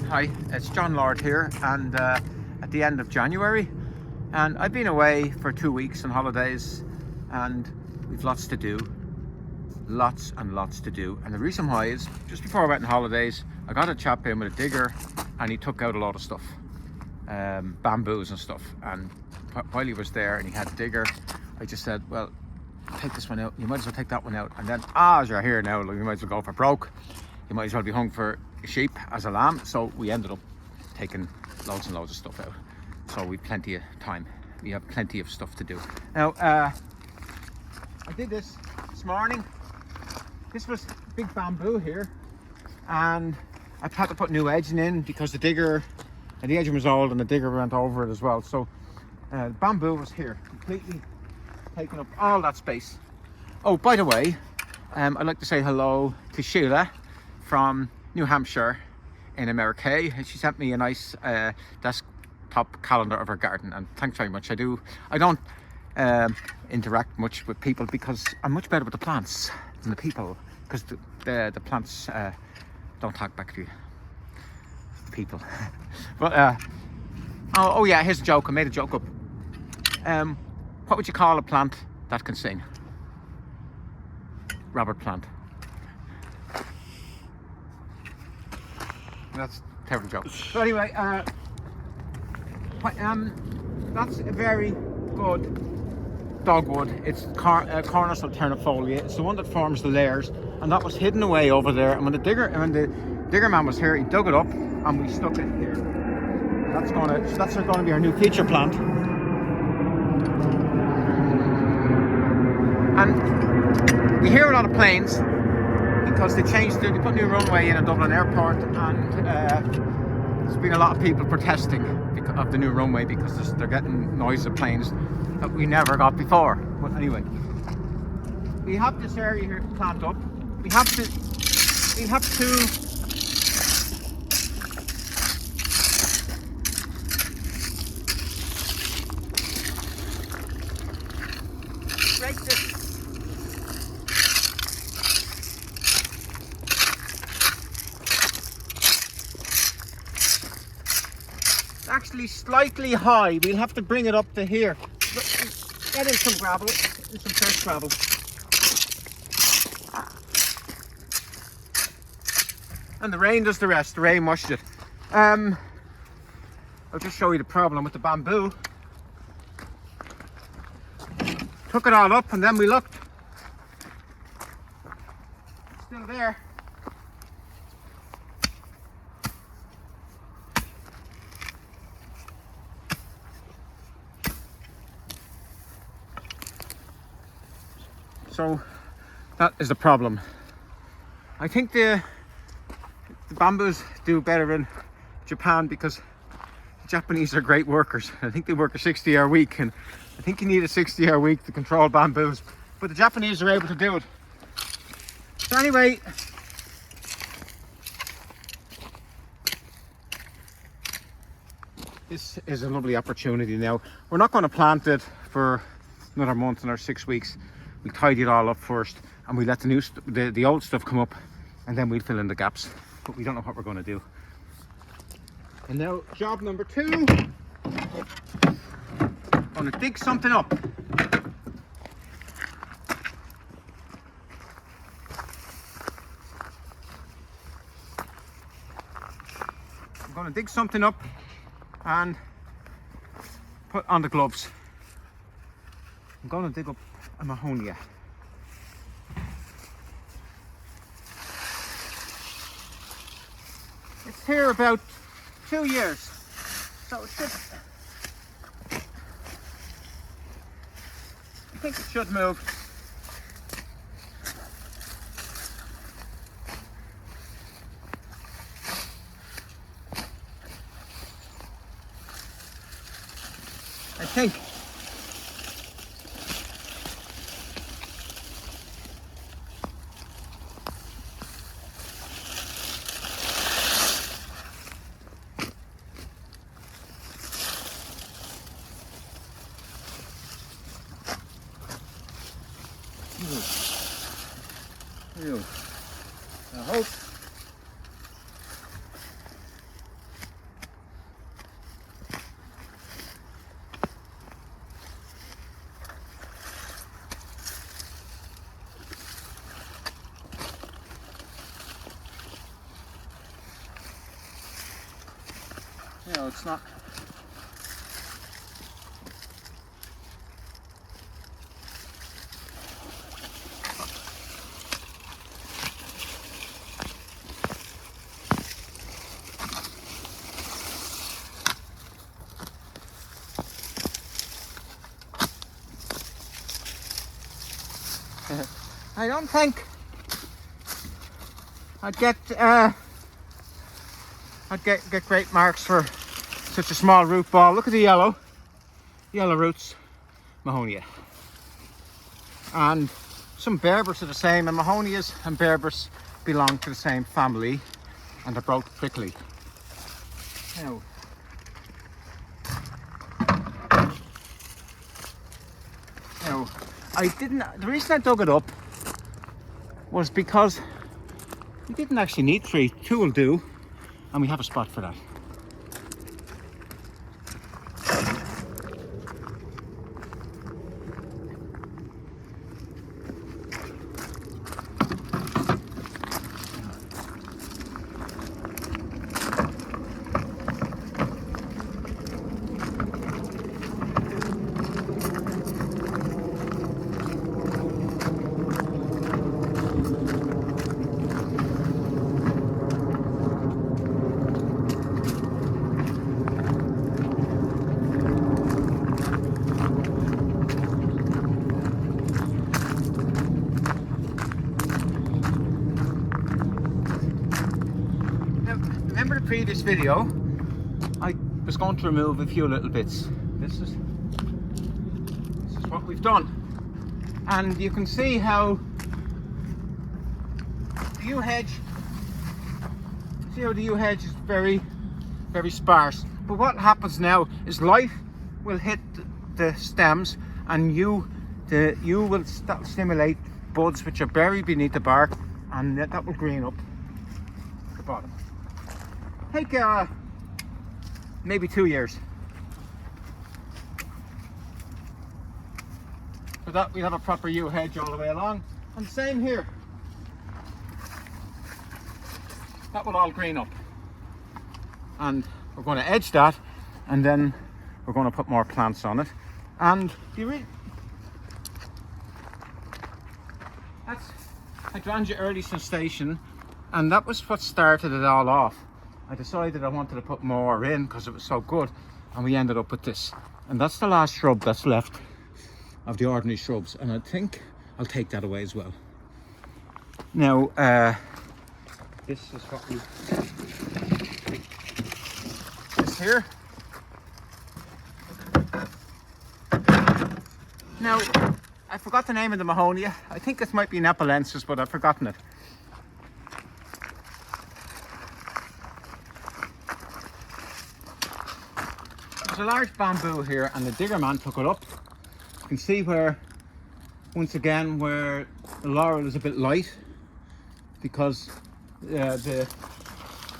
Hi, it's John Lord here, and at the end of January, and I've been away for 2 weeks on holidays, and we've lots to do, lots and lots to do. And the reason why is, just before I went on holidays, I got a chap in with a digger, and he took out a lot of stuff, bamboos and stuff. And while he was there and he had a digger, I just said, well, take this one out, you might as well take that one out, and then as you're here now, you might as well go for broke, you might as well be hung for sheep as a lamb. So we ended up taking loads and loads of stuff out, so we've plenty of time, we have plenty of stuff to do. Now I did this morning. This was big bamboo here, and I've had to put new edging in because the digger and the edging was old and the digger went over it as well. So bamboo was here, completely taking up all that space. Oh, by the way, I'd like to say hello to Sheila from New Hampshire in America. She sent me a nice desktop calendar of her garden, and thanks very much. I don't interact much with people because I'm much better with the plants than the people, because the plants don't talk back to you, the people. But oh yeah, here's a joke. I made a joke up. What would you call a plant that can sing? Robert Plant. That's a terrible joke. So anyway, that's a very good dogwood. It's Corylus alternifolia. It's the one that forms the layers, and that was hidden away over there. And when the digger man was here, he dug it up and we stuck it here. That's going to be our new feature plant. And we hear a lot of planes because they put new runway in at Dublin Airport, and there's been a lot of people protesting because of the new runway, because they're getting noise of planes that we never got before. But anyway, we have this area here to plant up. We have to break this. Actually slightly high. We'll have to bring it up to here. Get in some gravel, some fresh gravel. And the rain does the rest. The rain washed it. I'll just show you the problem with the bamboo. Took it all up, and then we looked. Still there. So that is the problem. I think the bamboos do better in Japan because the Japanese are great workers. I think they work a 60-hour week, and I think you need a 60-hour week to control bamboos, but the Japanese are able to do it. So anyway, this is a lovely opportunity now. We're not going to plant it for another month or 6 weeks. We tidy it all up first, and we let the old stuff come up, and then we'll fill in the gaps. But we don't know what we're going to do. And now, job number 2. I'm going to dig something up. I'm going to dig something up and put on the gloves. I'm going to dig up a Mahonia. It's here about 2 years, so it should, I think it should move. I think. I hope You know, it's not. I don't think I'd get great marks for such a small root ball. Look at the yellow roots, Mahonia. And some Berbers are the same, and Mahonias and Berbers belong to the same family, and they're both prickly. Now, the reason I dug it up was because we didn't actually need 3, 2 will do, and we have a spot for that. Remember the previous video? I was going to remove a few little bits. This is what we've done, and you can see how the yew hedge. See how the yew hedge is very, very sparse. But what happens now is light will hit the stems, and you will stimulate buds which are buried beneath the bark, and that will green up the bottom. Take maybe 2 years. For that we have a proper yew hedge all the way along, and same here. That will all green up, and we're going to edge that, and then we're going to put more plants on it. And that's Hydrangea early sensation, and that was what started it all off. I decided I wanted to put more in because it was so good, and we ended up with this. And that's the last shrub that's left of the ordinary shrubs, and I think I'll take that away as well. Now, this is what we... This here. Now, I forgot the name of the Mahonia. I think this might be napaulensis, but I've forgotten it. There's a large bamboo here, and the digger man took it up. You can see where, once again, where the laurel is a bit light because the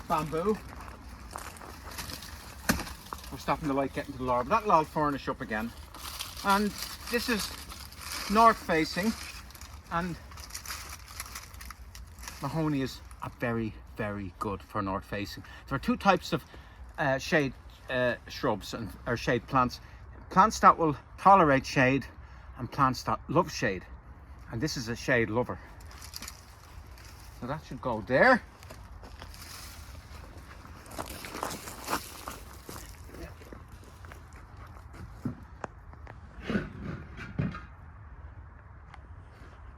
bamboo. We're stopping the light getting to the laurel, but that'll all furnish up again. And this is north facing, and Mahonias are very, very good for north facing. There are two types of shade shrubs or shade plants. Plants that will tolerate shade and plants that love shade, and this is a shade lover. So that should go there.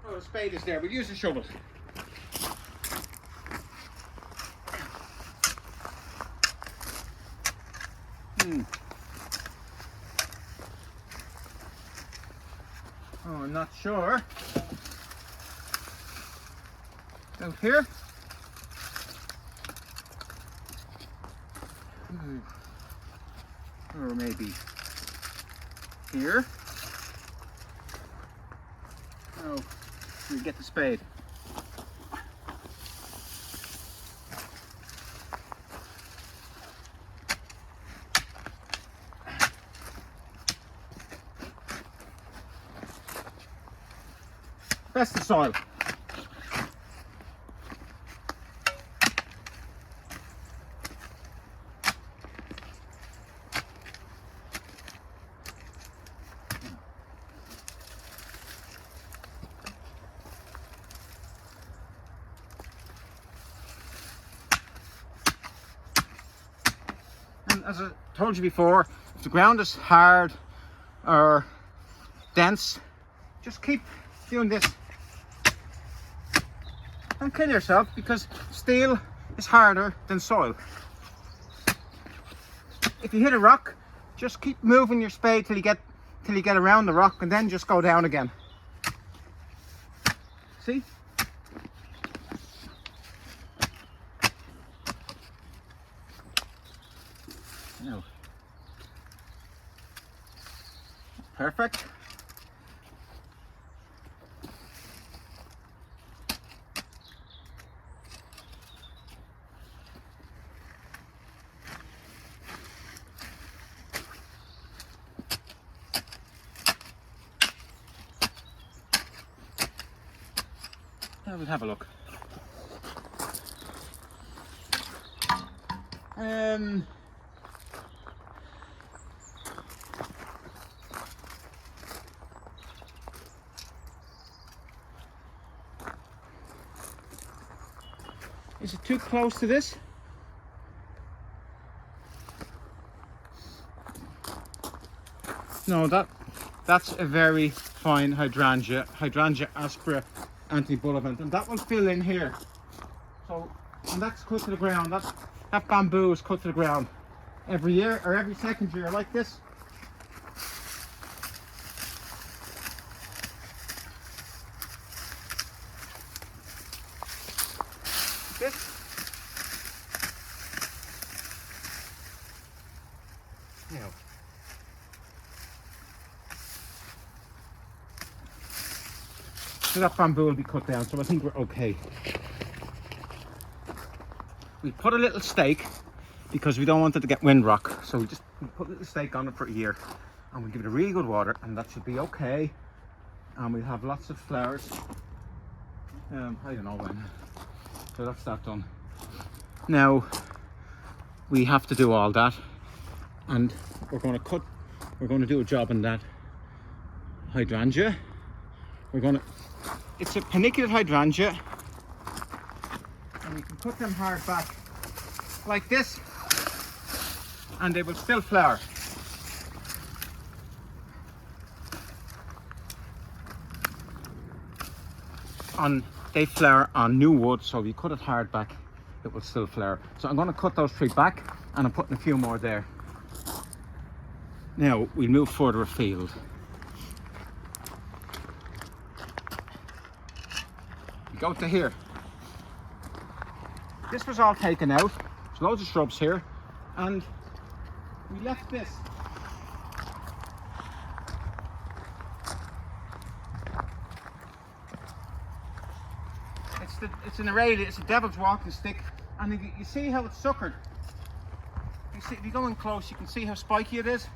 Oh, the spade is there. We'll use the shovel. Oh, I'm not sure. Out here. Or maybe here. Oh, we get the spade. That's the soil. And as I told you before, if the ground is hard or dense, just keep doing this. Don't kill yourself, because steel is harder than soil. If you hit a rock, just keep moving your spade till you get around the rock, and then just go down again. See? No. Perfect. Now we'll have a look. Is it too close to this? No, that's a very fine hydrangea aspera anti-Bullivant, and that will fill in here. So, and that's cut to the ground. That bamboo is cut to the ground every year or every second year, like this. Now, so that bamboo will be cut down, so I think we're okay. We put a little stake because we don't want it to get windrock, so we just put a little stake on it for a year, and we'll give it a really good water, and that should be okay. And we'll have lots of flowers. I don't know when. So that's that done. Now we have to do all that, and we're going to do a job on that hydrangea. It's a paniculate hydrangea, and we can put them hard back like this, and they will still flower. They flower on new wood, so if you cut it hard back, it will still flower. So I'm going to cut those 3 back, and I'm putting a few more there. Now we'll move further afield. We go to here. This was all taken out. There's loads of shrubs here, and we left this. It's an Aralia, it's a devil's walking stick, and you see how it's suckered. You see, if you go in close, you can see how spiky it is.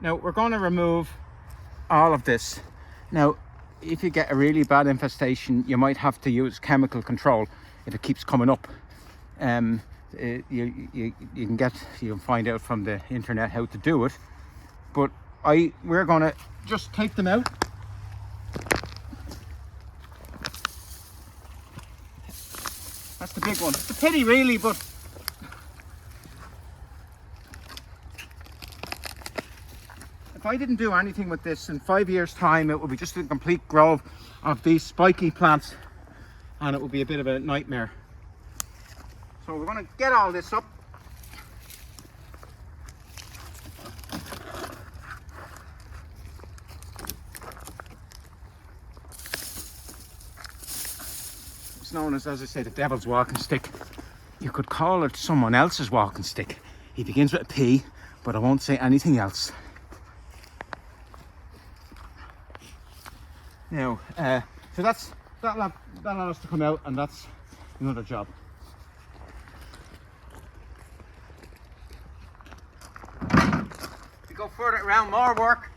Now we're going to remove all of this. Now, if you get a really bad infestation, you might have to use chemical control if it keeps coming up. You can find out from the internet how to do it, but we're going to just take them out. That's the big one. It's a pity really, but if I didn't do anything with this, in 5 years time it would be just a complete grove of these spiky plants, and it would be a bit of a nightmare. So we're going to get all this up. It's known as I say, the devil's walking stick. You could call it someone else's walking stick. He begins with a P, but I won't say anything else. Now, so that'll allow us to come out, and that's another job. If you go further around, more work.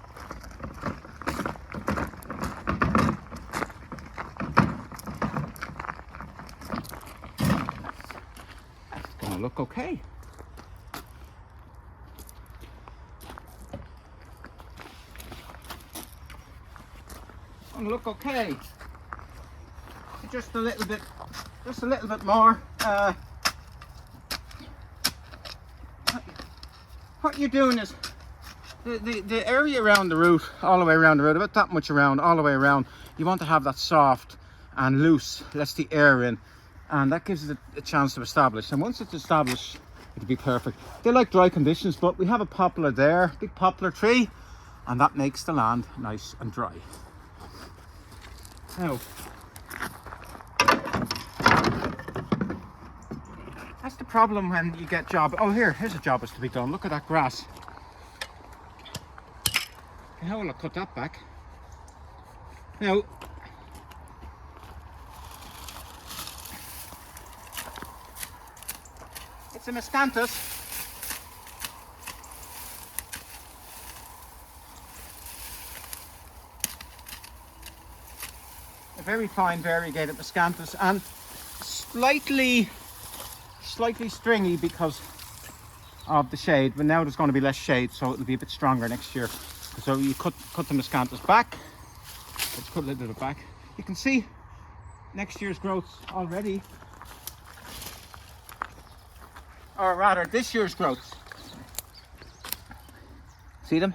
That's gonna look okay. Look okay. just a little bit more. What you're doing is the area around the root, all the way around the root, about that much around, all the way around, you want to have that soft and loose, lets the air in, and that gives it a chance to establish. And once it's established, it'll be perfect. They like dry conditions, but we have a poplar there, big poplar tree, and that makes the land nice and dry. Now, that's the problem when you get job. Oh, here's a job is to be done. Look at that grass. How will I cut that back? Now, it's a miscanthus. A very fine variegated miscanthus, and slightly stringy because of the shade, but now there's going to be less shade, so it'll be a bit stronger next year. So you cut the miscanthus back. Let's cut a little bit of it back. You can see next year's growth already, or rather this year's growth. See them?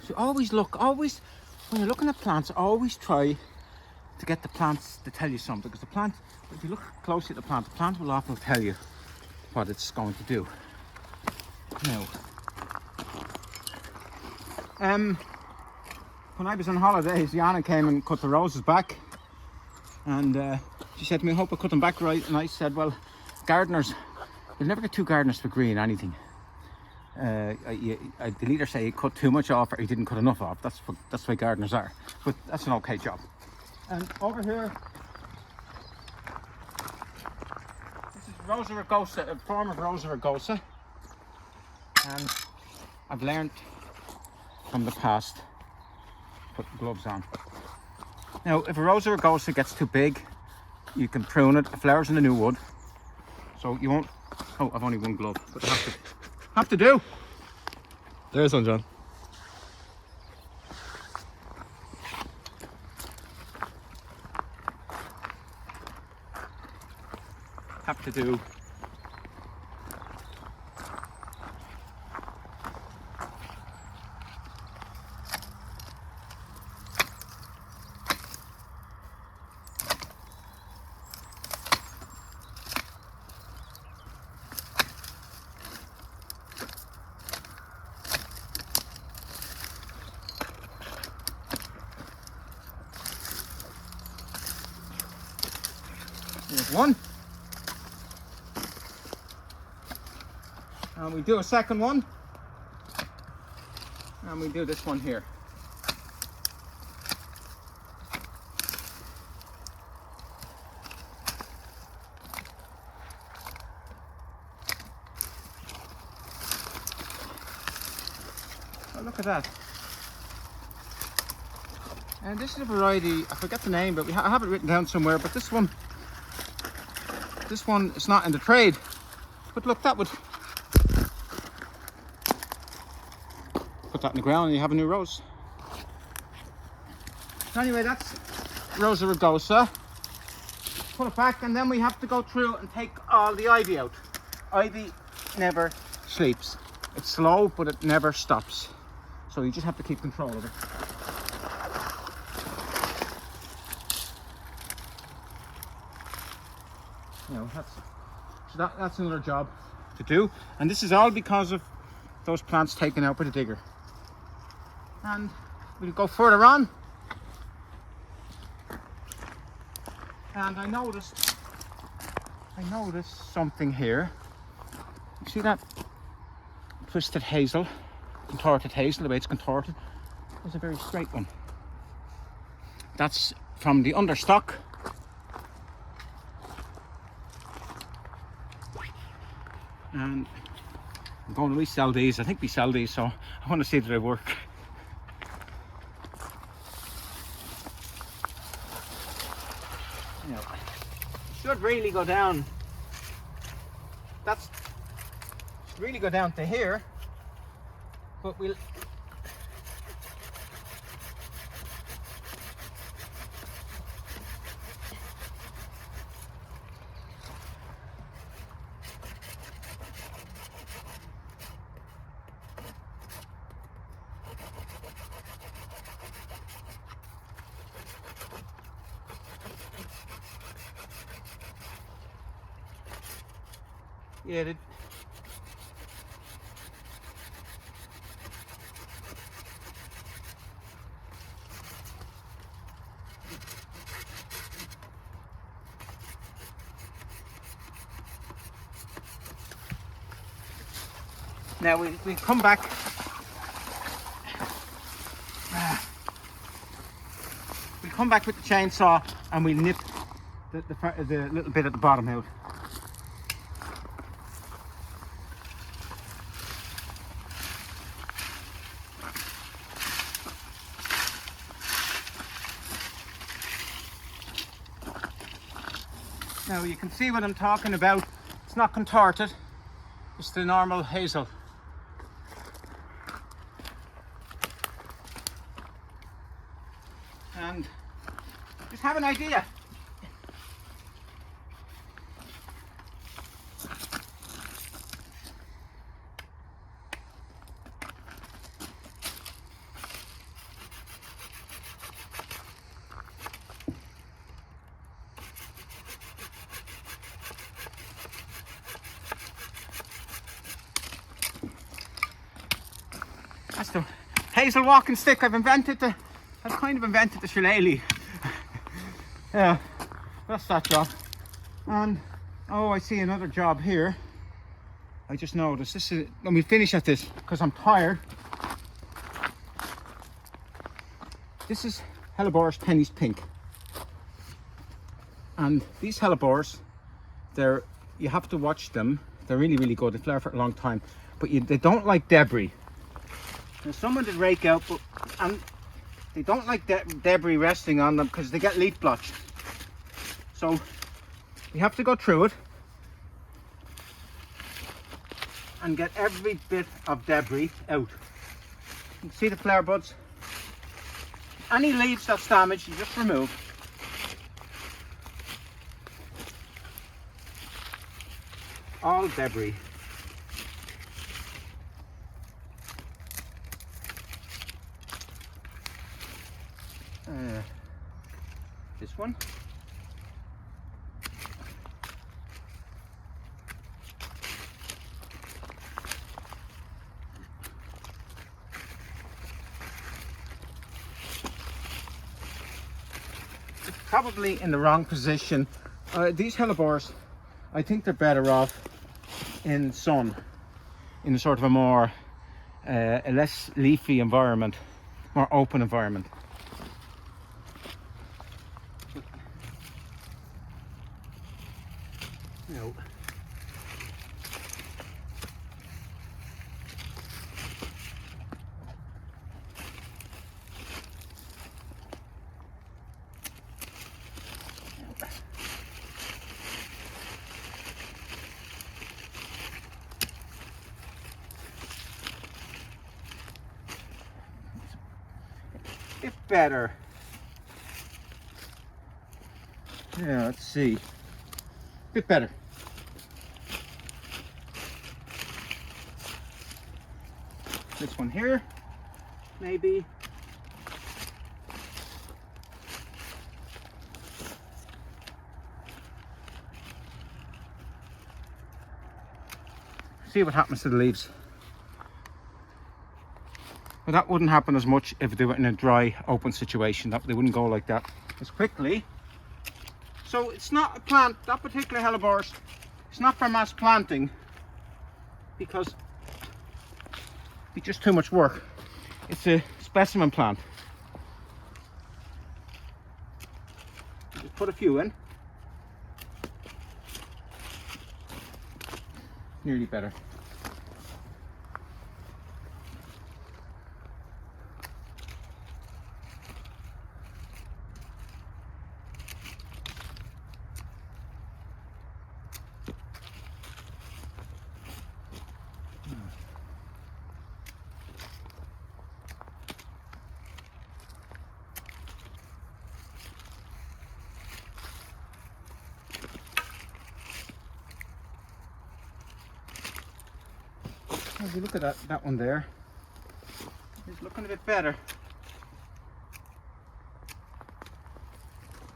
So always when you're looking at plants, always try to get the plants to tell you something, because the plant, if you look closely at the plant will often tell you what it's going to do. Now, when I was on holidays, Yana came and cut the roses back, and she said to me, I hope I cut them back right. And I said, well, gardeners, you'll never get two gardeners to agree on anything. The leader say he cut too much off or he didn't cut enough off. That's the way gardeners are, but that's an okay job. And over here, this is Rosa rugosa, a form of Rosa rugosa, and I've learned from the past, put gloves on. Now, if a Rosa rugosa gets too big, you can prune it. It flowers in the new wood, so you won't. Oh, I've only one glove, but I have to do. There's one, John. Have to do. There's one. And we do a second one. And we do this one here. Oh, look at that. And this is a variety, I forget the name, but I have it written down somewhere, but this one is not in the trade. But look, that would put that in the ground and you have a new rose. So anyway, that's Rosa rugosa. Put it back, and then we have to go through and take all the ivy out. Ivy never sleeps. It's slow, but it never stops. So you just have to keep control of it. You know, that's another job to do, and this is all because of those plants taken out by the digger. And we'll go further on, and I noticed something here. You see that twisted hazel, contorted hazel, the way it's contorted? There's a very straight one. That's from the understock. And I'm going to resell these. I think we sell these, so I want to see that they work. You know, should really go down. Should really go down to here, but we'll. Yeah, now we come back. We come back with the chainsaw and we nip the little bit at the bottom out. Now you can see what I'm talking about. It's not contorted, it's the normal hazel. And just have an idea. That's the hazel walking stick. I've kind of invented the shillelagh. Yeah, that's that job. And oh, I see another job here. I just noticed this is. Let me finish at this because I'm tired. This is Helleborus pennies pink, and these Helleborus, you have to watch them. They're really, really good. They flower for a long time, but they don't like debris. Now, some of them rake out, and they don't like debris resting on them because they get leaf blotched. So you have to go through it and get every bit of debris out. You can see the flower buds. Any leaves that's damaged, you just remove. All debris. This one. It's probably in the wrong position. These Helleborus, I think they're better off in sun, in a sort of a less leafy environment, more open environment. No. Bit better. Yeah, let's see. Bit better. This one here, maybe. See what happens to the leaves. But that wouldn't happen as much if they were in a dry, open situation. They wouldn't go like that as quickly. So it's not a plant, that particular Helleborus, it's not for mass planting because it's just too much work. It's a specimen plant. Just put a few in. Nearly better. If you look at that one there, it's looking a bit better.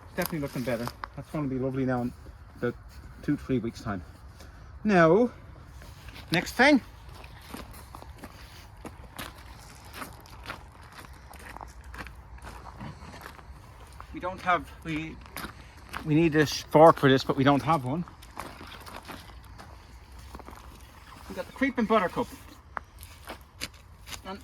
It's definitely looking better. That's going to be lovely now in about 2 to 3 weeks time. Now, next thing. We don't have, we need a fork for this, but we don't have one. We got the creeping buttercup. And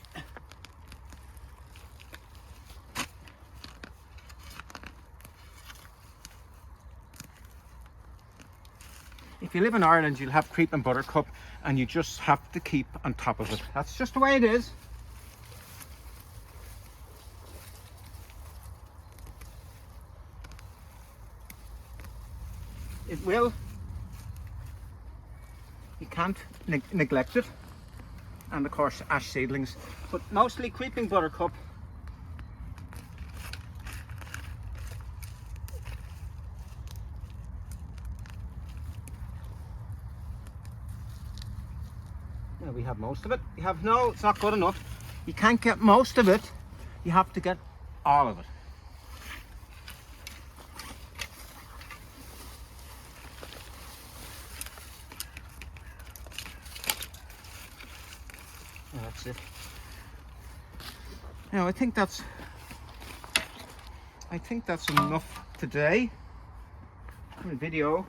if you live in Ireland, you'll have creeping buttercup, and you just have to keep on top of it. That's just the way it is. It will. You can't neglect it. And of course ash seedlings, but mostly creeping buttercup. Now we have most of it. You have no, it's not good enough. You can't get most of it. You have to get all of it. That's it. Now I think that's enough today for the video,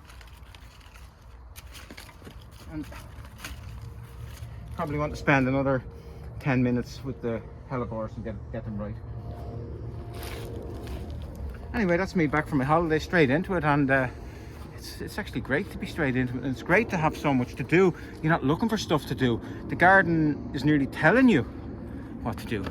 and probably want to spend another 10 minutes with the Helleborus and get them right. Anyway, that's me back from my holiday, straight into it, and it's actually great to be straight into it, and it's great to have so much to do. You're not looking for stuff to do. The garden is nearly telling you what to do.